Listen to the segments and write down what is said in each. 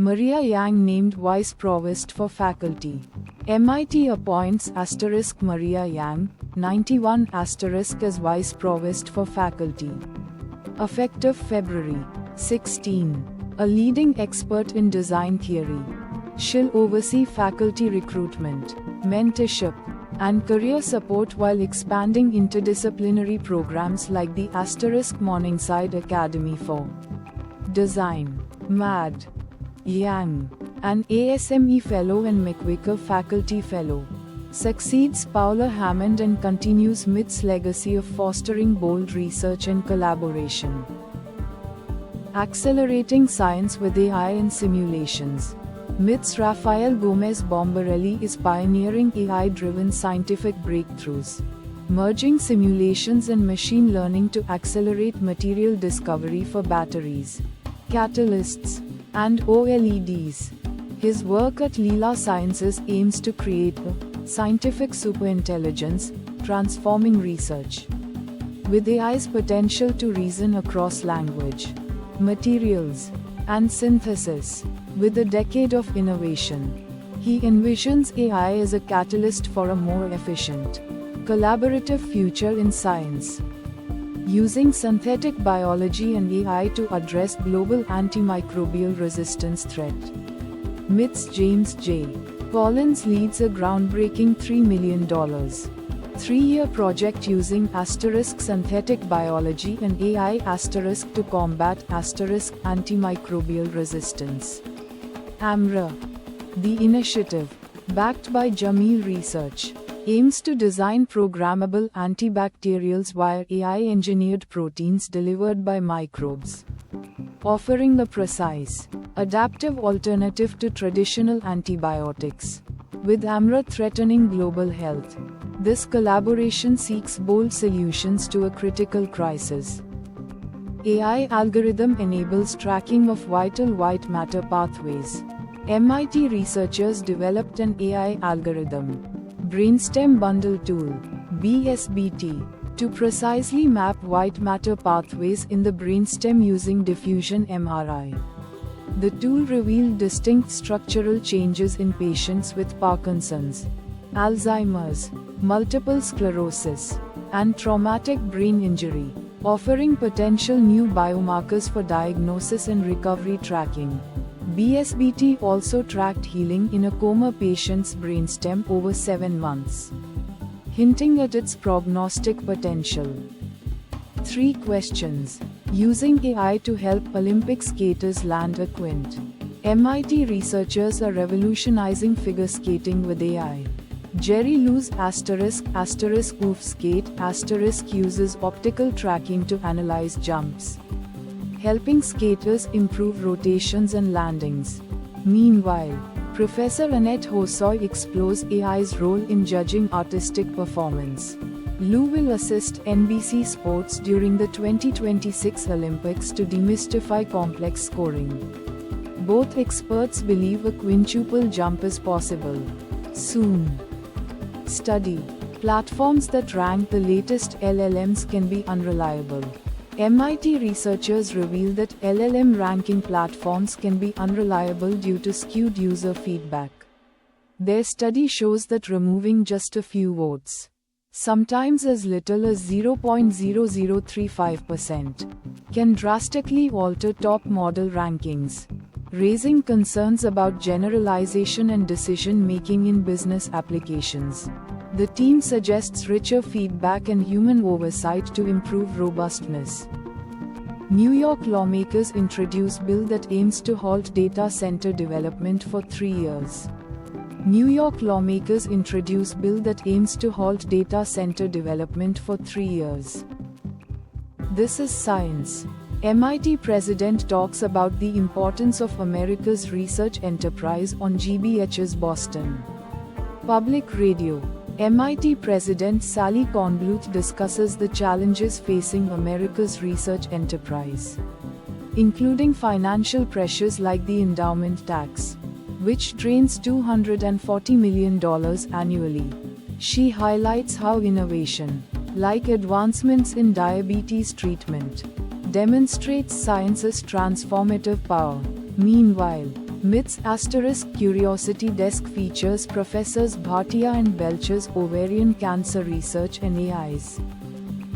Maria Yang named Vice Provost for Faculty. MIT appoints Maria Yang, 91 as Vice Provost for Faculty. Effective February 16. A leading expert in design theory. She'll oversee faculty recruitment, mentorship, and career support while expanding interdisciplinary programs like the Morningside Academy for Design. MAD. Yang, an ASME Fellow and McVicker Faculty Fellow, succeeds Paula Hammond and continues MIT's legacy of fostering bold research and collaboration. Accelerating science with AI and simulations. MIT's Rafael Gomez Bombarelli is pioneering AI-driven scientific breakthroughs, merging simulations and machine learning to accelerate material discovery for batteries, catalysts, and OLEDs. His work at Leela Sciences aims to create a scientific superintelligence, transforming research. With AI's potential to reason across language, materials, and synthesis, with a decade of innovation, he envisions AI as a catalyst for a more efficient, collaborative future in science. Using synthetic biology and AI to address global antimicrobial resistance threat. MIT's James J. Collins leads a groundbreaking $3 million, 3-year project using synthetic biology and AI to combat antimicrobial resistance. AMRA. The initiative, backed by Jameel Research, aims to design programmable antibacterials via AI-engineered proteins delivered by microbes, offering a precise, adaptive alternative to traditional antibiotics. With AMRA threatening global health, this collaboration seeks bold solutions to a critical crisis. AI algorithm enables tracking of vital white matter pathways. MIT researchers developed an AI algorithm, Brainstem Bundle Tool, BSBT, to precisely map white matter pathways in the brainstem using diffusion MRI. The tool revealed distinct structural changes in patients with Parkinson's, Alzheimer's, multiple sclerosis, and traumatic brain injury, offering potential new biomarkers for diagnosis and recovery tracking. BSBT also tracked healing in a coma patient's brainstem over 7 months, hinting at its prognostic potential. 3 questions. Using AI to help Olympic skaters land a quint. MIT researchers are revolutionizing figure skating with AI. Jerry Lu's oof skate uses optical tracking to analyze jumps, helping skaters improve rotations and landings. Meanwhile, Professor Annette Hosoi explores AI's role in judging artistic performance. Lu will assist NBC Sports during the 2026 Olympics to demystify complex scoring. Both experts believe a quintuple jump is possible soon. Study. Platforms that rank the latest LLMs can be unreliable. MIT researchers reveal that LLM ranking platforms can be unreliable due to skewed user feedback. Their study shows that removing just a few votes, sometimes as little as 0.0035%, can drastically alter top model rankings, raising concerns about generalization and decision-making in business applications. The team suggests richer feedback and human oversight to improve robustness. New York lawmakers introduce bill that aims to halt data center development for 3 years. New York lawmakers introduce bill that aims to halt data center development for 3 years. This is science. MIT president talks about the importance of America's research enterprise on GBH's Boston Public Radio. MIT President Sally Kornbluth discusses the challenges facing America's research enterprise, including financial pressures like the endowment tax, which drains $240 million annually. She highlights how innovation, like advancements in diabetes treatment, demonstrates science's transformative power. Meanwhile, Myths * Curiosity Desk features Professors Bhatia and Belcher's ovarian cancer research and AI's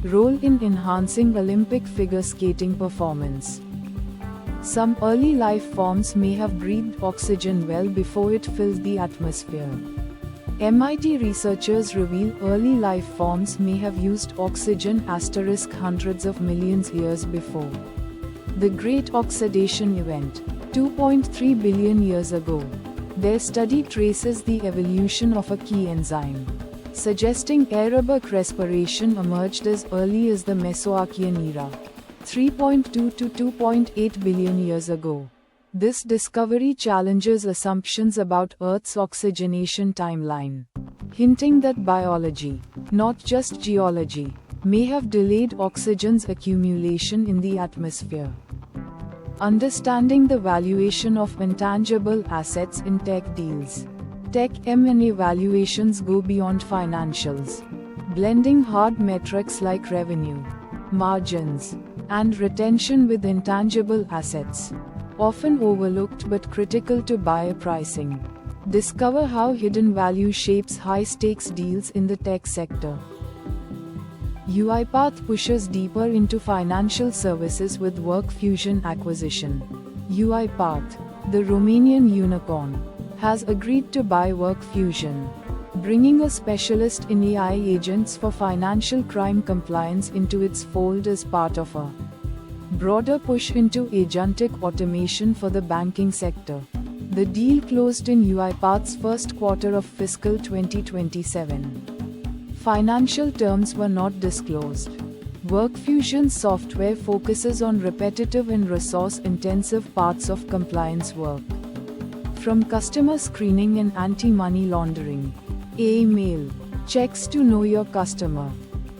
role in enhancing Olympic figure skating performance. Some early life forms may have breathed oxygen well before it filled the atmosphere. MIT researchers reveal early life forms may have used oxygen * hundreds of millions years before the Great Oxidation Event, 2.3 billion years ago. Their study traces the evolution of a key enzyme, suggesting aerobic respiration emerged as early as the Mesoarchean era, 3.2 to 2.8 billion years ago. This discovery challenges assumptions about Earth's oxygenation timeline, hinting that biology, not just geology, may have delayed oxygen's accumulation in the atmosphere. Understanding the valuation of intangible assets in tech deals. Tech M&A valuations go beyond financials, blending hard metrics like revenue, margins, and retention with intangible assets, often overlooked but critical to buyer pricing. Discover how hidden value shapes high-stakes deals in the tech sector. UiPath pushes deeper into financial services with WorkFusion acquisition. UiPath, the Romanian unicorn, has agreed to buy WorkFusion, bringing a specialist in AI agents for financial crime compliance into its fold as part of a broader push into agentic automation for the banking sector. The deal closed in UiPath's first quarter of fiscal 2027. Financial terms were not disclosed. WorkFusion's software focuses on repetitive and resource-intensive parts of compliance work, from customer screening and anti-money laundering, email checks to know your customer,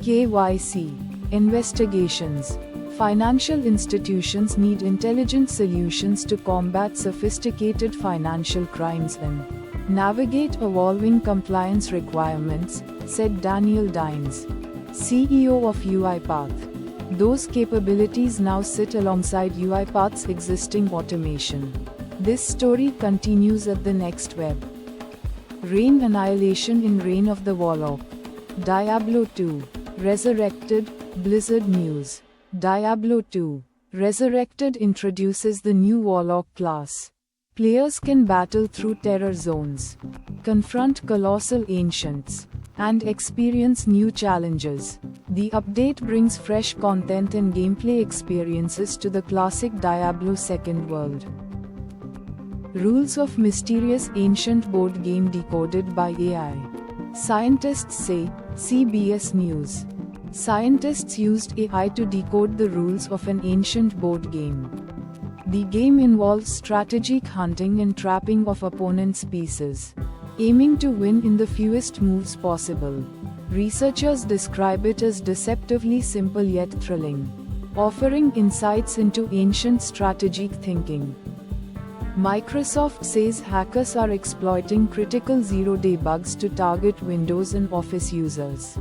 KYC investigations. Financial institutions need intelligent solutions to combat sophisticated financial crimes and navigate evolving compliance requirements, said Daniel Dines, CEO of UiPath. Those capabilities now sit alongside UiPath's existing automation. This story continues at the next web. Rain Annihilation in Reign of the Warlock. Diablo 2. Resurrected, Blizzard News. Diablo 2. Resurrected introduces the new Warlock class. Players can battle through terror zones, confront colossal ancients, and experience new challenges. The update brings fresh content and gameplay experiences to the classic Diablo 2nd world. Rules of Mysterious Ancient Board Game Decoded by AI. Scientists say, CBS News. Scientists used AI to decode the rules of an ancient board game. The game involves strategic hunting and trapping of opponents' pieces, aiming to win in the fewest moves possible. Researchers describe it as deceptively simple yet thrilling, offering insights into ancient strategic thinking. Microsoft says hackers are exploiting critical zero-day bugs to target Windows and Office users.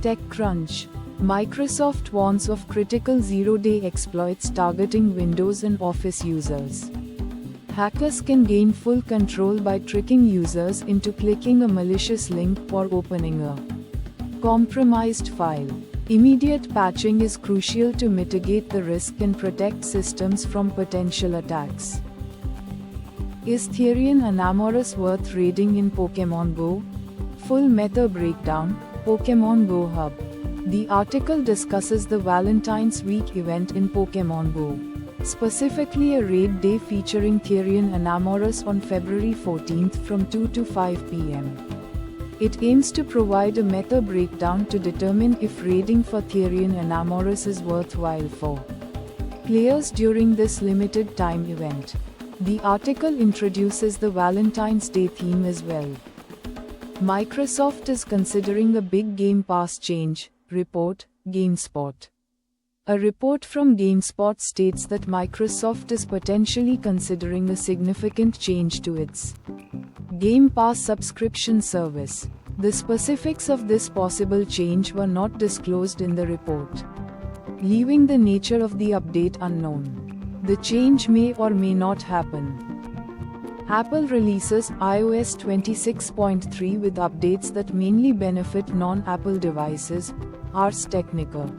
TechCrunch. Microsoft warns of critical zero-day exploits targeting Windows and Office users. Hackers can gain full control by tricking users into clicking a malicious link or opening a compromised file. Immediate patching is crucial to mitigate the risk and protect systems from potential attacks. Is Therian Anamoros worth raiding in Pokémon Go? Full meta breakdown, Pokémon Go Hub. The article discusses the Valentine's Week event in Pokémon Go, specifically a raid day featuring Therian Anamoros on February 14 from 2 to 5 p.m. It aims to provide a meta breakdown to determine if raiding for Therian Anamoros is worthwhile for players during this limited time event. The article introduces the Valentine's Day theme as well. Microsoft is considering a big Game Pass change, report, GameSpot. A report from GameSpot states that Microsoft is potentially considering a significant change to its Game Pass subscription service. The specifics of this possible change were not disclosed in the report, leaving the nature of the update unknown. The change may or may not happen. Apple releases iOS 26.3 with updates that mainly benefit non-Apple devices, Ars Technica.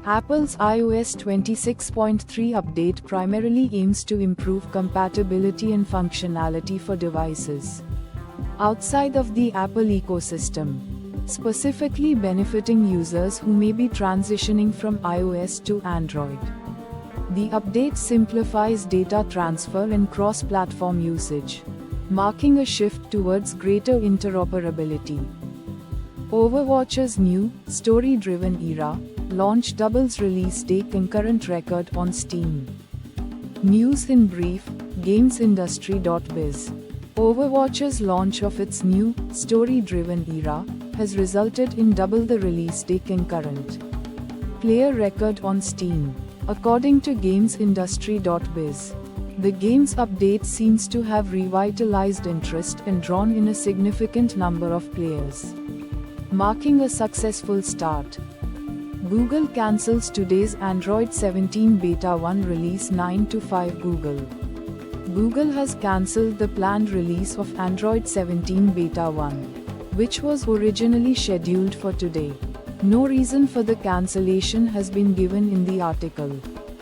Apple's iOS 26.3 update primarily aims to improve compatibility and functionality for devices outside of the Apple ecosystem, specifically benefiting users who may be transitioning from iOS to Android. The update simplifies data transfer and cross-platform usage, marking a shift towards greater interoperability. Overwatch's new, story-driven era, launch doubles release day concurrent record on Steam. News in brief, GamesIndustry.biz. Overwatch's launch of its new, story-driven era, has resulted in double the release day concurrent player record on Steam. According to GamesIndustry.biz, the game's update seems to have revitalized interest and drawn in a significant number of players, marking a successful start. Google cancels today's Android 17 Beta 1 release. 9 to 5 Google has cancelled the planned release of Android 17 Beta 1, which was originally scheduled for today. No reason for the cancellation has been given in the article.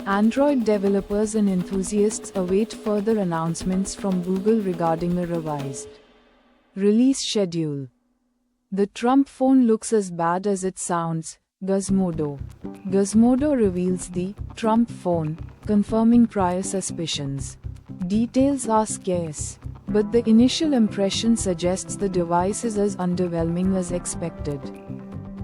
Android developers and enthusiasts await further announcements from Google regarding a revised release schedule. The Trump phone looks as bad as it sounds, Gizmodo. Gizmodo reveals the Trump phone, confirming prior suspicions. Details are scarce, but the initial impression suggests the device is as underwhelming as expected.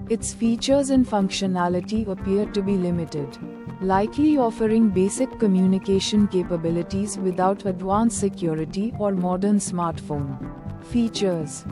Its features and functionality appear to be limited, likely offering basic communication capabilities without advanced security or modern smartphone features.